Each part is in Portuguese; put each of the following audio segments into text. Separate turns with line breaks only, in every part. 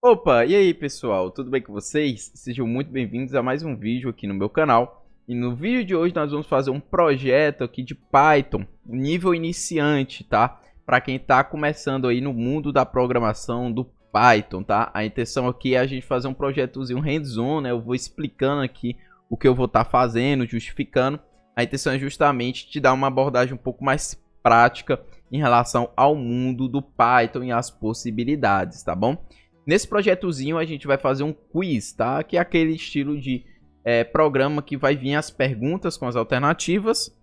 Opa, e aí pessoal, tudo bem com vocês? Sejam muito bem-vindos a mais um vídeo aqui no meu canal. E no vídeo de hoje nós vamos fazer um projeto aqui de Python, nível iniciante, tá? Para quem está começando aí no mundo da programação do Python, tá? A intenção aqui é a gente fazer um projetozinho hands-on, né? Eu vou explicando aqui o que eu vou estar fazendo, justificando. A intenção é justamente te dar uma abordagem um pouco mais prática em relação ao mundo do Python e as possibilidades, tá bom? Nesse projetozinho a gente vai fazer um quiz, tá? Que é aquele estilo de programa que vai vir as perguntas com as alternativas.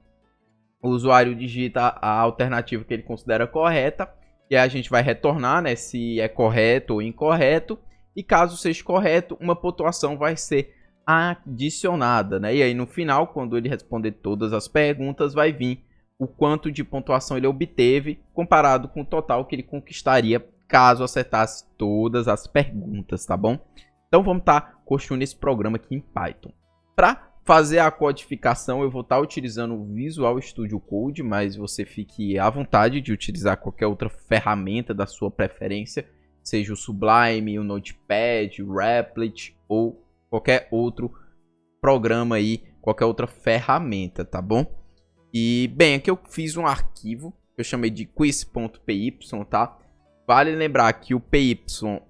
O usuário digita a alternativa que ele considera correta. E aí a gente vai retornar, né, se é correto ou incorreto. E caso seja correto, uma pontuação vai ser adicionada, né? E aí no final, quando ele responder todas as perguntas, vai vir o quanto de pontuação ele obteve comparado com o total que ele conquistaria caso acertasse todas as perguntas, tá bom? Então vamos estar construindo esse programa aqui em Python. Para fazer a codificação eu vou estar utilizando o Visual Studio Code, mas você fique à vontade de utilizar qualquer outra ferramenta da sua preferência, seja o Sublime, o Notepad, o Replit ou qualquer outro programa aí, qualquer outra ferramenta, tá bom? E bem, aqui eu fiz um arquivo que eu chamei de quiz.py, tá? Vale lembrar que o py,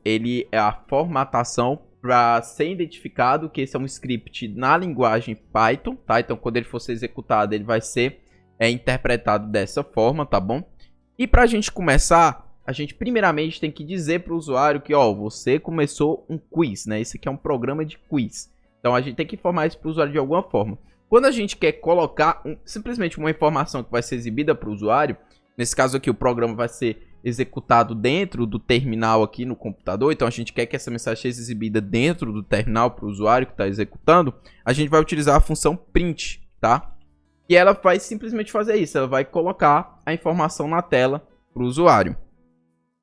ele é a formatação para ser identificado que esse é um script na linguagem Python, tá? Então, quando ele for ser executado, ele vai ser interpretado dessa forma, tá bom? E para a gente começar, a gente primeiramente tem que dizer para o usuário que, ó, você começou um quiz, né? Esse aqui é um programa de quiz. Então, a gente tem que informar isso para o usuário de alguma forma. Quando a gente quer colocar simplesmente uma informação que vai ser exibida para o usuário, nesse caso aqui o programa vai ser executado dentro do terminal aqui no computador, então a gente quer que essa mensagem seja exibida dentro do terminal para o usuário que está executando, a gente vai utilizar a função print, tá? E ela vai simplesmente fazer isso, ela vai colocar a informação na tela para o usuário.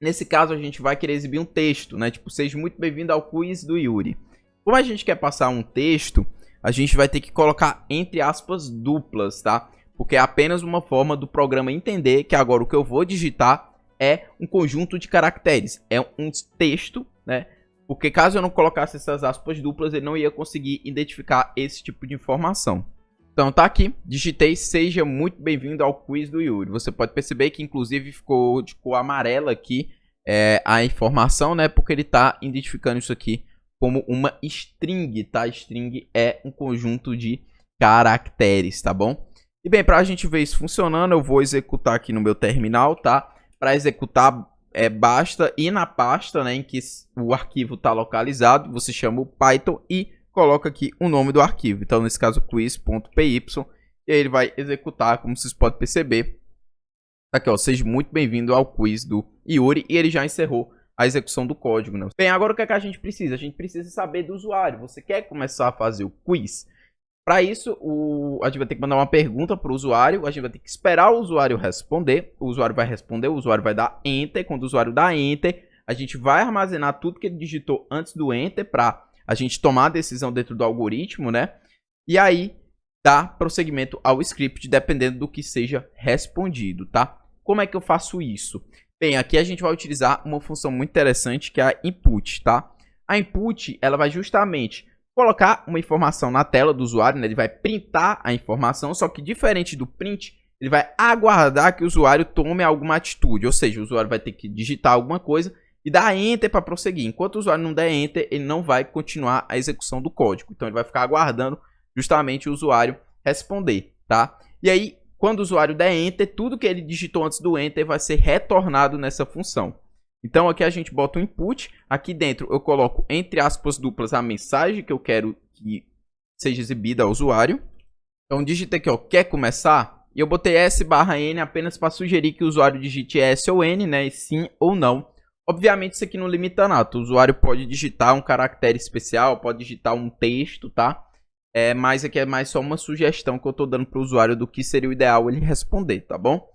Nesse caso a gente vai querer exibir um texto, né? Tipo, seja muito bem-vindo ao quiz do Yuri. Como a gente quer passar um texto, a gente vai ter que colocar entre aspas duplas, tá? Porque é apenas uma forma do programa entender que agora o que eu vou digitar é um conjunto de caracteres, é um texto, né? Porque caso eu não colocasse essas aspas duplas, ele não ia conseguir identificar esse tipo de informação. Então tá aqui, digitei, seja muito bem-vindo ao quiz do Yuri. Você pode perceber que inclusive ficou de cor amarela aqui a informação, né? Porque ele está identificando isso aqui como uma string, tá? String é um conjunto de caracteres, tá bom? E bem, para a gente ver isso funcionando, eu vou executar aqui no meu terminal, tá? Para executar, basta ir na pasta, né, em que o arquivo está localizado. Você chama o Python e coloca aqui o nome do arquivo. Então, nesse caso, quiz.py. E aí ele vai executar, como vocês podem perceber. Aqui, ó, seja muito bem-vindo ao quiz do Yuri. E ele já encerrou a execução do código, né? Bem, agora o que é que a gente precisa? A gente precisa saber do usuário. Você quer começar a fazer o quiz? Para isso, a gente vai ter que mandar uma pergunta para o usuário, a gente vai ter que esperar o usuário responder, o usuário vai responder, o usuário vai dar Enter, quando o usuário dá Enter, a gente vai armazenar tudo que ele digitou antes do Enter para a gente tomar a decisão dentro do algoritmo, né? E aí, dar prosseguimento ao script, dependendo do que seja respondido, tá? Como é que eu faço isso? Bem, aqui a gente vai utilizar uma função muito interessante que é a input, tá? A input, ela vai justamente colocar uma informação na tela do usuário, né? Ele vai printar a informação, só que diferente do print, ele vai aguardar que o usuário tome alguma atitude, ou seja, o usuário vai ter que digitar alguma coisa e dar Enter para prosseguir. Enquanto o usuário não der Enter, ele não vai continuar a execução do código. Então ele vai ficar aguardando justamente o usuário responder, tá? E aí, quando o usuário der Enter, tudo que ele digitou antes do Enter vai ser retornado nessa função. Então aqui a gente bota o input, aqui dentro eu coloco entre aspas duplas a mensagem que eu quero que seja exibida ao usuário. Então digita aqui, ó, quer começar? E eu botei S/N apenas para sugerir que o usuário digite S ou N, né, sim ou não. Obviamente isso aqui não limita nada, o usuário pode digitar um caractere especial, pode digitar um texto, tá? Mas aqui é mais só uma sugestão que eu estou dando para o usuário do que seria o ideal ele responder, tá bom?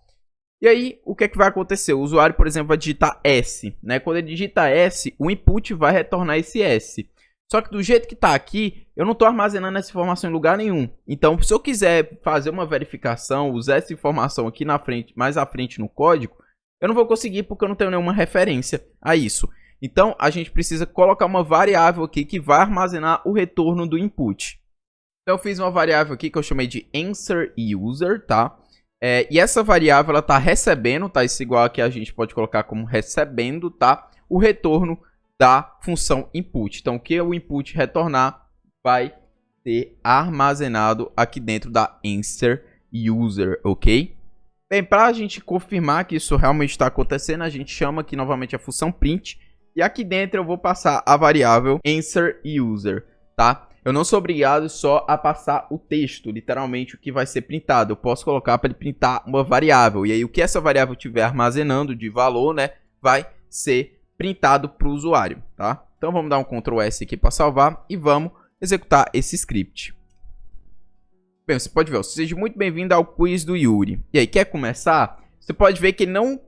E aí, o que é que vai acontecer? O usuário, por exemplo, vai digitar S, né? Quando ele digita S, o input vai retornar esse S. Só que do jeito que está aqui, eu não estou armazenando essa informação em lugar nenhum. Então, se eu quiser fazer uma verificação, usar essa informação aqui na frente, mais à frente no código, eu não vou conseguir porque eu não tenho nenhuma referência a isso. Então, a gente precisa colocar uma variável aqui que vai armazenar o retorno do input. Então, eu fiz uma variável aqui que eu chamei de answerUser, tá? E essa variável, ela tá recebendo, tá? Isso igual aqui a gente pode colocar como recebendo, tá? O retorno da função input. Então, o que o input retornar vai ser armazenado aqui dentro da answerUser, ok? Bem, para a gente confirmar que isso realmente está acontecendo, a gente chama aqui novamente a função print. E aqui dentro eu vou passar a variável answerUser, tá? Eu não sou obrigado só a passar o texto, literalmente o que vai ser printado. Eu posso colocar para ele printar uma variável. E aí o que essa variável estiver armazenando de valor, né, vai ser printado para o usuário, tá? Então vamos dar um Ctrl S aqui para salvar e vamos executar esse script. Bem, você pode ver, seja muito bem-vindo ao quiz do Yuri. E aí, quer começar? Você pode ver que ele não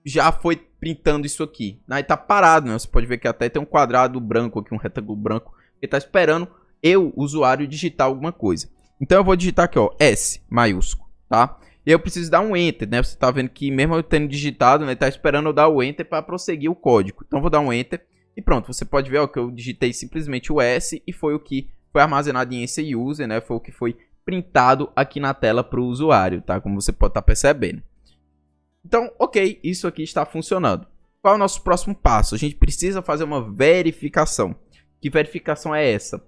já foi printando isso aqui. Aí tá parado, né? Você pode ver que até tem um quadrado branco aqui, um retângulo branco. Ele tá esperando eu, usuário, digitar alguma coisa. Então eu vou digitar aqui, ó, S maiúsculo, tá? E eu preciso dar um Enter, né? Você tá vendo que mesmo eu tendo digitado, né? Tá esperando eu dar o Enter para prosseguir o código. Então eu vou dar um Enter e pronto. Você pode ver, ó, que eu digitei simplesmente o S e foi o que foi armazenado em answerUser, né? Foi o que foi printado aqui na tela para o usuário, tá? Como você pode estar percebendo. Então, ok, isso aqui está funcionando. Qual é o nosso próximo passo? A gente precisa fazer uma verificação. Que verificação é essa?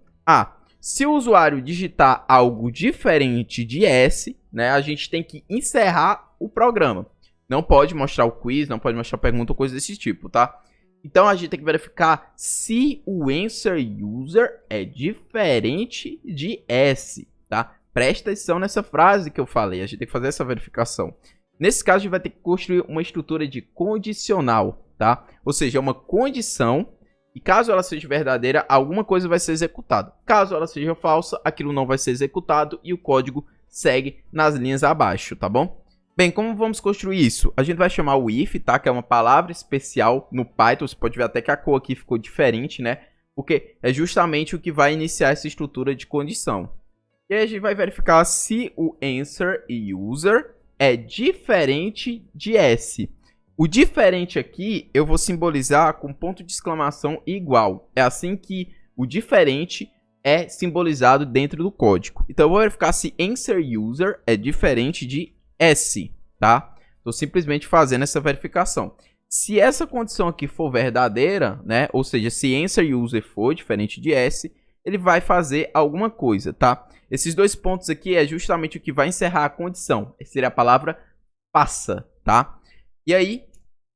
Se o usuário digitar algo diferente de S, né, a gente tem que encerrar o programa. Não pode mostrar o quiz, não pode mostrar pergunta ou coisa desse tipo, tá? Então a gente tem que verificar se o answerUser é diferente de S, tá? Presta atenção nessa frase que eu falei, a gente tem que fazer essa verificação. Nesse caso, a gente vai ter que construir uma estrutura de condicional, tá? Ou seja, uma condição, e caso ela seja verdadeira, alguma coisa vai ser executada. Caso ela seja falsa, aquilo não vai ser executado e o código segue nas linhas abaixo, tá bom? Bem, como vamos construir isso? A gente vai chamar o if, tá? Que é uma palavra especial no Python. Você pode ver até que a cor aqui ficou diferente, né? Porque é justamente o que vai iniciar essa estrutura de condição. E aí a gente vai verificar se o answerUser é diferente de S. O diferente aqui eu vou simbolizar com ponto de exclamação igual. É assim que o diferente é simbolizado dentro do código. Então eu vou verificar se answerUser é diferente de S, tá? Estou simplesmente fazendo essa verificação. Se essa condição aqui for verdadeira, né? Ou seja, se answerUser for diferente de S, ele vai fazer alguma coisa, tá? Esses dois pontos aqui é justamente o que vai encerrar a condição. Essa seria a palavra passa, tá? E aí,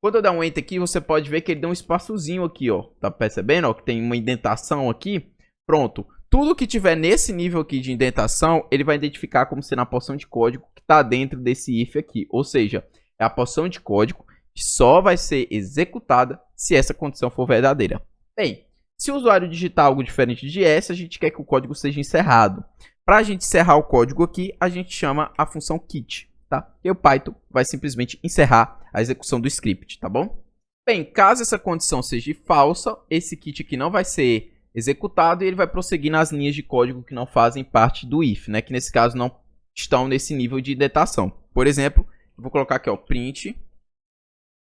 quando eu dar um Enter aqui, você pode ver que ele deu um espaçozinho aqui, ó. Tá percebendo, ó? Que tem uma indentação aqui. Pronto. Tudo que tiver nesse nível aqui de indentação, ele vai identificar como sendo a porção de código que está dentro desse if aqui. Ou seja, é a porção de código que só vai ser executada se essa condição for verdadeira. Bem, se o usuário digitar algo diferente de S, a gente quer que o código seja encerrado. Para a gente encerrar o código aqui, a gente chama a função quit, tá? E o Python vai simplesmente encerrar a execução do script, tá bom? Bem, caso essa condição seja falsa, esse quit aqui não vai ser executado e ele vai prosseguir nas linhas de código que não fazem parte do if, né? Que nesse caso não estão nesse nível de indentação. Por exemplo, eu vou colocar aqui, ó, print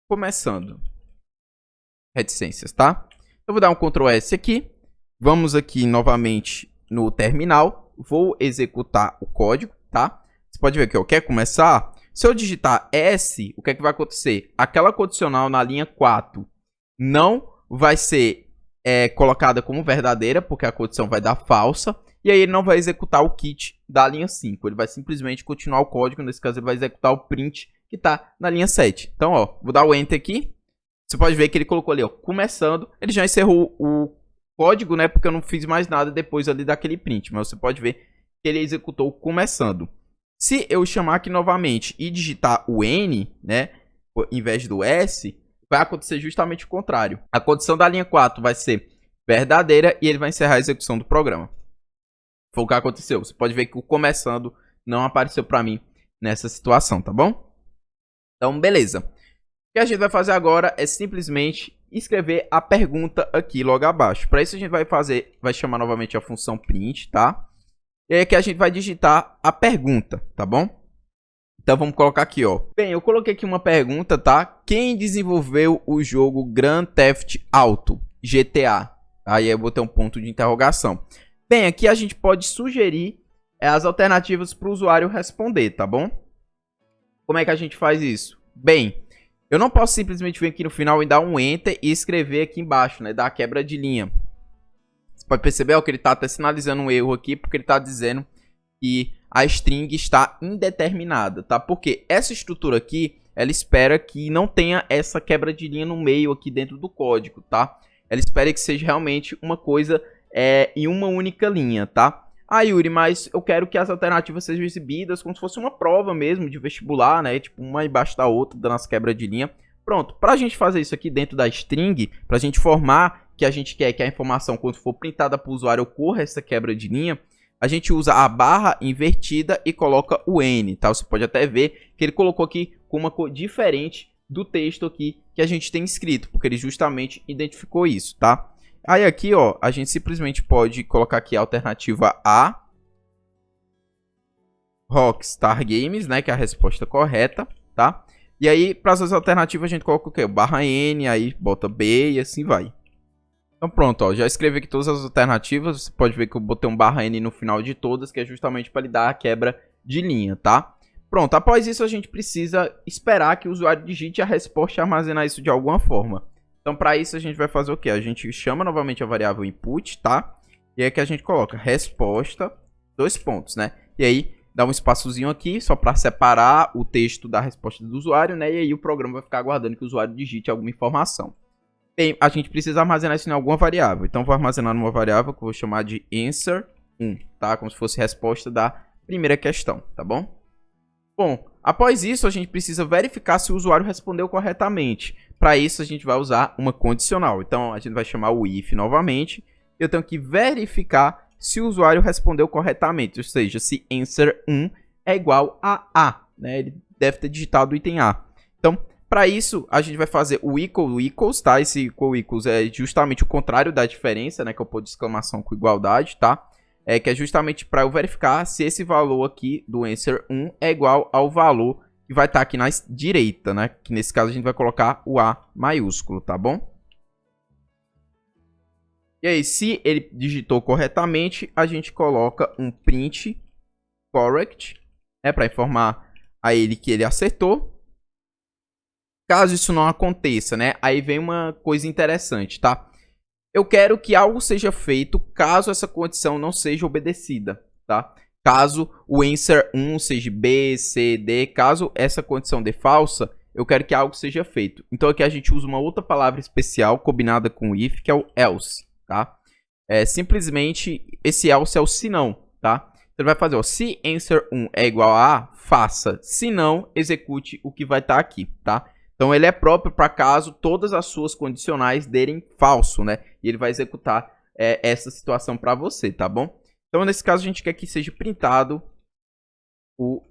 começando reticências, tá? Eu vou dar um Ctrl S aqui. Vamos aqui novamente no terminal. Vou executar o código, tá? Você pode ver aqui, ó, quer começar? Se eu digitar S, o que é que vai acontecer? Aquela condicional na linha 4 não vai ser colocada como verdadeira, porque a condição vai dar falsa. E aí ele não vai executar o quit da linha 5. Ele vai simplesmente continuar o código. Nesse caso, ele vai executar o print que está na linha 7. Então, ó, vou dar o Enter aqui. Você pode ver que ele colocou ali, ó, começando. Ele já encerrou o código, né? Porque eu não fiz mais nada depois ali daquele print. Mas você pode ver que ele executou começando. Se eu chamar aqui novamente e digitar o N, né? Em vez do S, vai acontecer justamente o contrário. A condição da linha 4 vai ser verdadeira e ele vai encerrar a execução do programa. Foi o que aconteceu. Você pode ver que o começando não apareceu para mim nessa situação, tá bom? Então, beleza. O que a gente vai fazer agora é simplesmente escrever a pergunta aqui logo abaixo. Para isso a gente vai chamar novamente a função print, tá? E aí aqui a gente vai digitar a pergunta, tá bom? Então vamos colocar aqui, ó. Bem, eu coloquei aqui uma pergunta, tá? Quem desenvolveu o jogo Grand Theft Auto, GTA? Aí eu botei um ponto de interrogação. Bem, aqui a gente pode sugerir as alternativas para o usuário responder, tá bom? Como é que a gente faz isso? Bem, eu não posso simplesmente vir aqui no final e dar um Enter e escrever aqui embaixo, né? Dar a quebra de linha. Você pode perceber ó, que ele está até sinalizando um erro aqui, porque ele está dizendo que a string está indeterminada, tá? Porque essa estrutura aqui, ela espera que não tenha essa quebra de linha no meio aqui dentro do código, tá? Ela espera que seja realmente uma coisa em uma única linha, tá? Ah, Yuri, mas eu quero que as alternativas sejam exibidas como se fosse uma prova mesmo de vestibular, né? Tipo, uma embaixo da outra, dando as quebras de linha. Pronto, para a gente fazer isso aqui dentro da string, para a gente formar que a gente quer que a informação, quando for printada para o usuário, ocorra essa quebra de linha, a gente usa a barra invertida e coloca o N, tá? Você pode até ver que ele colocou aqui com uma cor diferente do texto aqui que a gente tem escrito, porque ele justamente identificou isso, tá? Aí aqui, ó, a gente simplesmente pode colocar aqui a alternativa A, Rockstar Games, né, que é a resposta correta, tá? E aí, para as alternativas, a gente coloca o quê? Barra N, aí bota B e assim vai. Então pronto, ó, já escrevi aqui todas as alternativas, você pode ver que eu botei um barra N no final de todas, que é justamente para ele dar a quebra de linha, tá? Pronto, após isso a gente precisa esperar que o usuário digite a resposta e armazenar isso de alguma forma. Então para isso a gente vai fazer o quê? A gente chama novamente a variável input, tá? E aí que a gente coloca resposta, dois pontos, né? E aí dá um espaçozinho aqui, só para separar o texto da resposta do usuário, né? E aí o programa vai ficar aguardando que o usuário digite alguma informação. Bem, a gente precisa armazenar isso em alguma variável. Então, vou armazenar numa variável que eu vou chamar de answer1, tá? Como se fosse resposta da primeira questão, tá bom? Bom, após isso, a gente precisa verificar se o usuário respondeu corretamente. Para isso, a gente vai usar uma condicional. Então, a gente vai chamar o if novamente. Eu tenho que verificar se o usuário respondeu corretamente. Ou seja, se answer1 é igual a A, né? Ele deve ter digitado o item A. Então, para isso, a gente vai fazer o equals, tá? Esse equals é justamente o contrário da diferença, né? Que é o ponto de exclamação com igualdade, tá? Que é justamente para eu verificar se esse valor aqui do answer1 é igual ao valor que vai estar aqui na direita, né? Que nesse caso a gente vai colocar o A maiúsculo, tá bom? E aí, se ele digitou corretamente, a gente coloca um print correct, né? Para informar a ele que ele acertou. Caso isso não aconteça, né? Aí vem uma coisa interessante, tá? Eu quero que algo seja feito caso essa condição não seja obedecida, tá? Caso o answer1 seja B, C, D, caso essa condição dê falsa, eu quero que algo seja feito. Então aqui a gente usa uma outra palavra especial combinada com o if, que é o else, tá? Simplesmente esse else é o se não, tá? Então ele vai fazer, ó, se answer1 é igual a A, faça. Se não, execute o que vai estar aqui, tá? Então, ele é próprio para caso todas as suas condicionais derem falso, né? E ele vai executar essa situação para você, tá bom? Então, nesse caso, a gente quer que seja printado o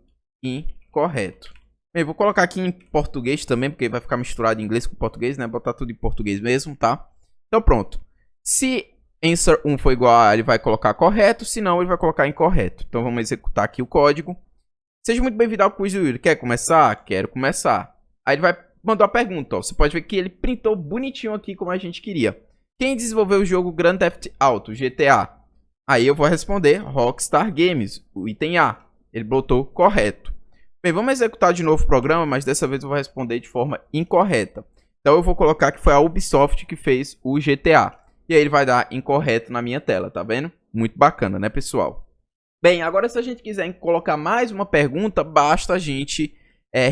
incorreto. Bem, vou colocar aqui em português também, porque vai ficar misturado em inglês com português, né? Botar tudo em português mesmo, tá? Então, pronto. Se answer1 for igual a, ele vai colocar correto, se não, ele vai colocar incorreto. Então, vamos executar aqui o código. Seja muito bem-vindo ao quiz do Yuri. Quer começar? Quero começar. Aí ele vai mandou a pergunta, ó. Você pode ver que ele printou bonitinho aqui como a gente queria. Quem desenvolveu o jogo Grand Theft Auto, GTA? Aí eu vou responder Rockstar Games, o item A. Ele botou correto. Bem, vamos executar de novo o programa, mas dessa vez eu vou responder de forma incorreta. Então eu vou colocar que foi a Ubisoft que fez o GTA. E aí ele vai dar incorreto na minha tela, tá vendo? Muito bacana, né, pessoal? Bem, agora se a gente quiser colocar mais uma pergunta, basta a gente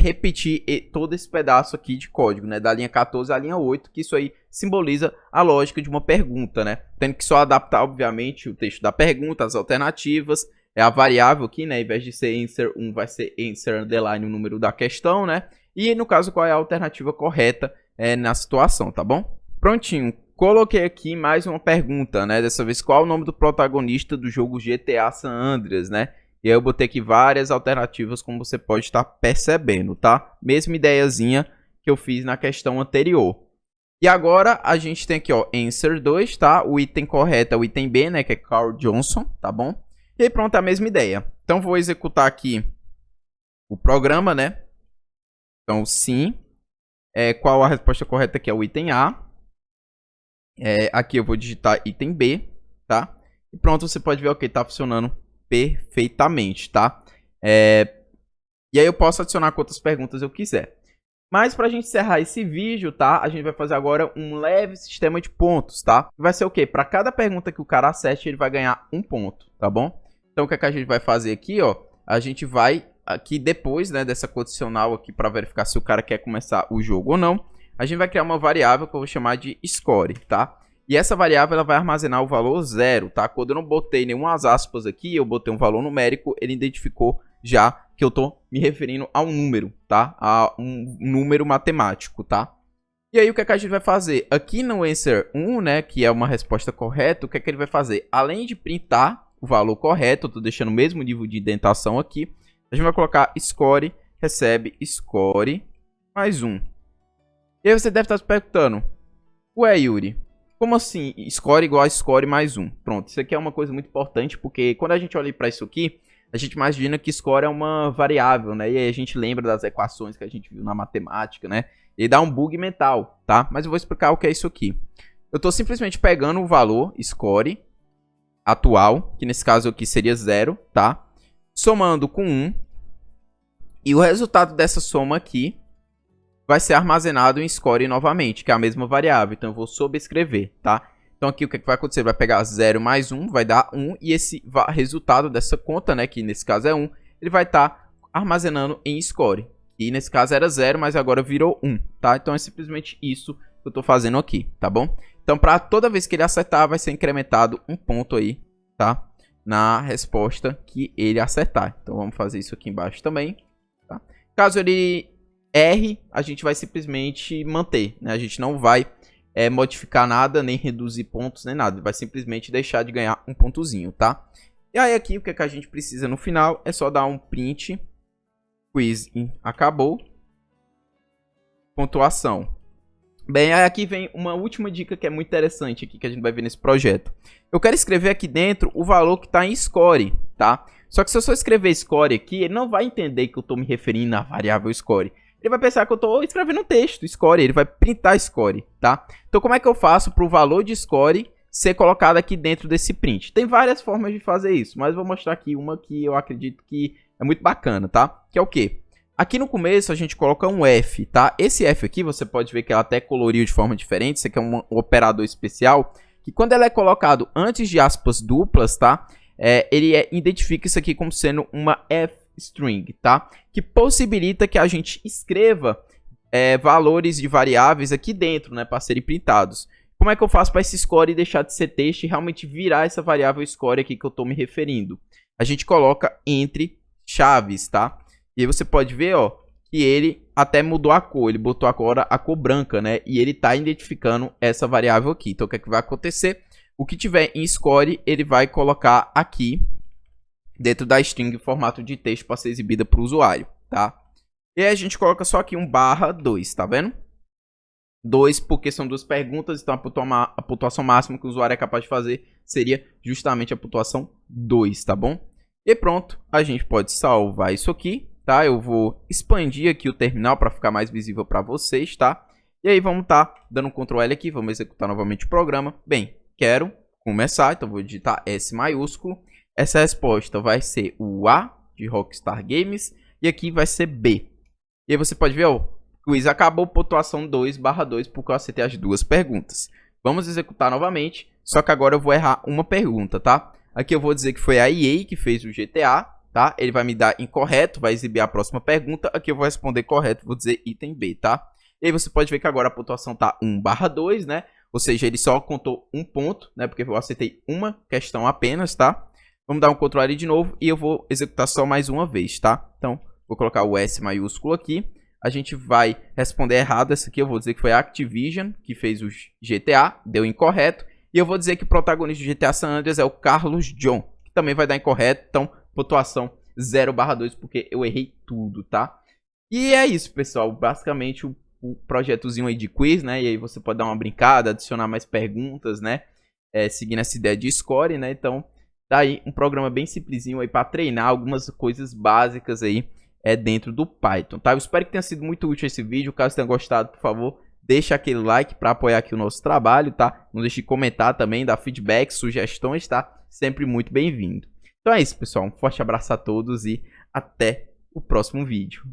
repetir todo esse pedaço aqui de código, né? Da linha 14 à linha 8, que isso aí simboliza a lógica de uma pergunta, né? Tendo que só adaptar, obviamente, o texto da pergunta, as alternativas, a variável aqui, né? Ao invés de ser answer1, vai ser answer underline o número da questão, né? E no caso, qual é a alternativa correta na situação, tá bom? Prontinho. Coloquei aqui mais uma pergunta, né? Dessa vez, qual é o nome do protagonista do jogo GTA San Andreas, né? E aí eu botei aqui várias alternativas, como você pode estar percebendo, tá? Mesma ideiazinha que eu fiz na questão anterior. E agora a gente tem aqui, ó, answer 2, tá? O item correto é o item B, né? Que é Carl Johnson, tá bom? E aí pronto, é a mesma ideia. Então vou executar aqui o programa, né? Então, sim. Qual a resposta correta aqui é o item A. Aqui eu vou digitar item B, tá? E pronto, você pode ver, ok, tá funcionando perfeitamente, tá? E aí eu posso adicionar quantas perguntas eu quiser. Mas pra gente encerrar esse vídeo, tá? A gente vai fazer agora um leve sistema de pontos, tá? Vai ser o quê? Pra cada pergunta que o cara acerte, ele vai ganhar um ponto, tá bom? Então o que é que a gente vai fazer aqui, ó? A gente vai aqui depois, né, dessa condicional aqui pra verificar se o cara quer começar o jogo ou não. A gente vai criar uma variável que eu vou chamar de score, tá? E essa variável ela vai armazenar o valor 0, tá? Quando eu não botei nenhumas aspas aqui, eu botei um valor numérico, ele identificou já que eu tô me referindo a um número, tá? A um número matemático, tá? E aí o que é que a gente vai fazer? Aqui no answer 1, né, que é uma resposta correta, o que é que ele vai fazer? Além de printar o valor correto, eu tô deixando o mesmo nível de indentação aqui, a gente vai colocar score, recebe score mais 1. E aí você deve estar se perguntando, ué, Yuri, como assim score igual a score mais 1? Pronto, isso aqui é uma coisa muito importante, porque quando a gente olha para isso aqui, a gente imagina que score é uma variável, né? E aí a gente lembra das equações que a gente viu na matemática, né? E dá um bug mental, tá? Mas eu vou explicar o que é isso aqui. Eu estou simplesmente pegando o valor score atual, que nesse caso aqui seria 0, tá? Somando com 1. E o resultado dessa soma aqui vai ser armazenado em score novamente, que é a mesma variável. Então eu vou sobrescrever, tá? Então aqui o que vai acontecer? Vai pegar 0 mais 1, vai dar 1. E esse resultado dessa conta, né, que nesse caso é 1, ele vai estar armazenando em score. E nesse caso era 0, mas agora virou 1, tá? Então é simplesmente isso que eu estou fazendo aqui, tá bom? Então para toda vez que ele acertar, vai ser incrementado um ponto aí, tá? Na resposta que ele acertar. Então vamos fazer isso aqui embaixo também, tá? Caso ele erre, a gente vai simplesmente manter, né? A gente não vai modificar nada, nem reduzir pontos, nem nada. Vai simplesmente deixar de ganhar um pontozinho, tá? E aí aqui, o que é que a gente precisa no final? É só dar um print. Quiz acabou. Pontuação. Bem, aí aqui vem uma última dica que é muito interessante aqui, que a gente vai ver nesse projeto. Eu quero escrever aqui dentro o valor que está em score, tá? Só que se eu só escrever score aqui, ele não vai entender que eu estou me referindo à variável score. Ele vai pensar que eu estou escrevendo um texto, score, ele vai printar score, tá? Então como é que eu faço para o valor de score ser colocado aqui dentro desse print? Tem várias formas de fazer isso, mas vou mostrar aqui uma que eu acredito que é muito bacana, tá? Que é o quê? Aqui no começo a gente coloca um F, tá? Esse F aqui você pode ver que ela até coloriu de forma diferente, isso aqui é um operador especial, que quando ele é colocado antes de aspas duplas, tá? Ele identifica isso aqui como sendo uma F-string, tá? Que possibilita que a gente escreva valores de variáveis aqui dentro, né? Para serem printados. Como é que eu faço para esse score deixar de ser texto e realmente virar essa variável score aqui que eu estou me referindo? A gente coloca entre chaves, tá? E aí você pode ver, ó, que ele até mudou a cor, ele botou agora a cor branca, né? E ele está identificando essa variável aqui. Então o que é que vai acontecer? O que tiver em score, ele vai colocar aqui dentro da string em formato de texto para ser exibida para o usuário, tá? E aí a gente coloca só aqui um /2, tá vendo? 2 porque são duas perguntas, então a pontuação máxima que o usuário é capaz de fazer seria justamente a pontuação 2, tá bom? E pronto, a gente pode salvar isso aqui, tá? Eu vou expandir aqui o terminal para ficar mais visível para vocês, tá? E aí vamos dando um Ctrl L aqui, vamos executar novamente o programa. Bem, quero começar, então vou digitar S maiúsculo. Essa resposta vai ser o A de Rockstar Games e aqui vai ser B. E aí você pode ver, ó, o quiz acabou, pontuação 2/2 porque eu acertei as duas perguntas. Vamos executar novamente, só que agora eu vou errar uma pergunta, tá? Aqui eu vou dizer que foi a EA que fez o GTA, tá? Ele vai me dar incorreto, vai exibir a próxima pergunta. Aqui eu vou responder correto, vou dizer item B, tá? E aí você pode ver que agora a pontuação tá 1/2, né? Ou seja, ele só contou um ponto, né? Porque eu acertei uma questão apenas, tá? Vamos dar um Ctrl ali de novo e eu vou executar só mais uma vez, tá? Então, vou colocar o S maiúsculo aqui. A gente vai responder errado essa aqui. Eu vou dizer que foi a Activision que fez o GTA, deu incorreto. E eu vou dizer que o protagonista do GTA San Andreas é o Carlos John, que também vai dar incorreto. Então, pontuação 0/2, porque eu errei tudo, tá? E é isso, pessoal. Basicamente, o projetozinho aí de quiz, né? E aí você pode dar uma brincada, adicionar mais perguntas, né? Seguindo essa ideia de score, né? Então, tá aí um programa bem simplesinho aí para treinar algumas coisas básicas aí é dentro do Python, tá? Eu espero que tenha sido muito útil esse vídeo. Caso tenha gostado, por favor, deixa aquele like para apoiar aqui o nosso trabalho, tá? Não deixe de comentar também, dar feedback, sugestões, tá? Sempre muito bem-vindo. Então é isso, pessoal. Um forte abraço a todos e até o próximo vídeo.